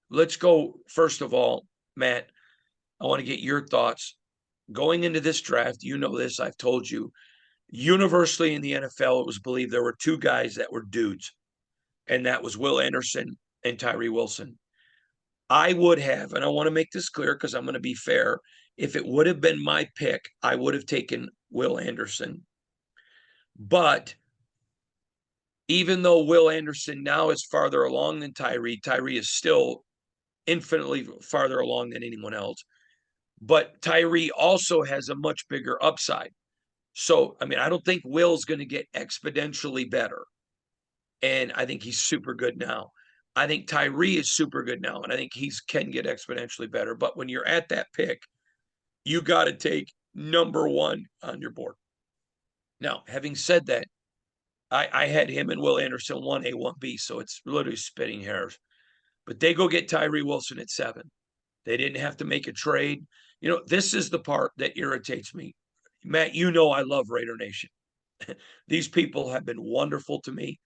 let's go first of all, Matt. I want to get your thoughts going into this draft. You know this, I've told you. Universally in the NFL, it was believed there were two guys that were dudes, and that was Will Anderson and Tyree Wilson. I would have, and I want to make this clear because I'm going to be fair. If it would have been my pick, I would have taken Will Anderson. But even though Will Anderson now is farther along than Tyree, Tyree is still infinitely farther along than anyone else. But Tyree also has a much bigger upside. So, I mean, I don't think Will's going to get exponentially better. And I think he's super good now. I think Tyree is super good now, and I think he can get exponentially better. But when you're at that pick, you got to take number one on your board. Now, having said that, I had him and Will Anderson 1A, 1B, so it's literally splitting hairs. But they go get Tyree Wilson at 7. They didn't have to make a trade. You know, this is the part that irritates me. Matt, you know I love Raider Nation. These people have been wonderful to me.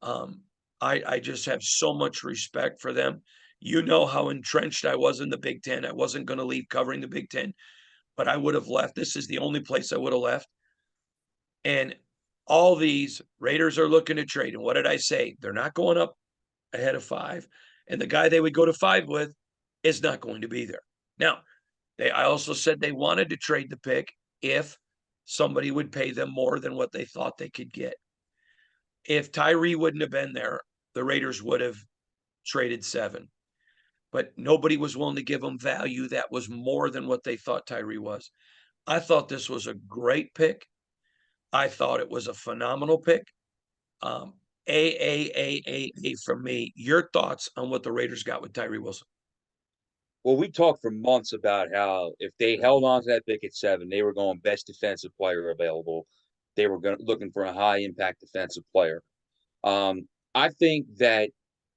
Um, I just have so much respect for them. You know how entrenched I was in the Big Ten. I wasn't going to leave covering the Big Ten, but I would have left. This is the only place I would have left. And all these Raiders are looking to trade. And what did I say? They're not going up ahead of 5. And the guy they would go to 5 with is not going to be there. Now, I also said they wanted to trade the pick if somebody would pay them more than what they thought they could get. If Tyree wouldn't have been there, the Raiders would have traded 7. But nobody was willing to give them value that was more than what they thought Tyree was. I thought this was a great pick. I thought it was a phenomenal pick. Um, a from me. Your thoughts on what the Raiders got with Tyree Wilson? Well, we talked for months about how if they held on to that pick at 7, they were going best defensive player available. They were looking for a high impact defensive player. I think that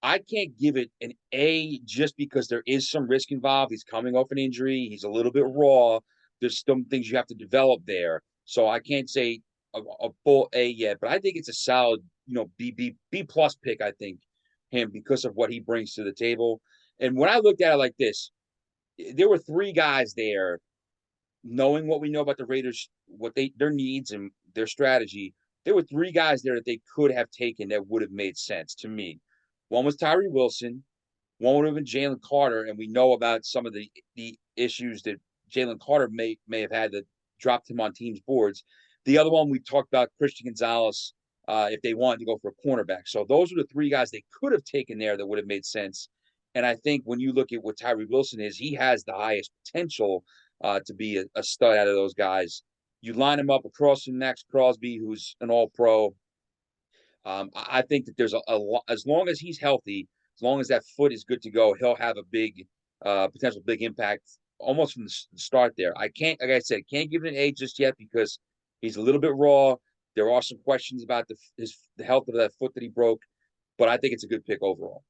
I can't give it an A just because there is some risk involved. He's coming off an injury. He's a little bit raw. There's some things you have to develop there. So I can't say a full A yet, but I think it's a solid, B plus pick. I think him because of what he brings to the table. And when I looked at it like this, there were three guys there, knowing what we know about the Raiders, what their needs and their strategy. There were three guys there that they could have taken that would have made sense to me. One was Tyree Wilson. One would have been Jalen Carter, and we know about some of the issues that Jalen Carter may have had that dropped him on teams' boards. The other one we talked about Christian Gonzalez, if they wanted to go for a cornerback. So those are the three guys they could have taken there that would have made sense. And I think when you look at what Tyree Wilson is, he has the highest potential to be a stud out of those guys. You line him up across from Max Crosby, who's an All-Pro. I think that there's a lot, as long as he's healthy, as long as that foot is good to go, he'll have a big potential big impact almost from the start there. I can't, like I said, can't give it an A just yet because he's a little bit raw. There are some questions about the health of that foot that he broke, but I think it's a good pick overall.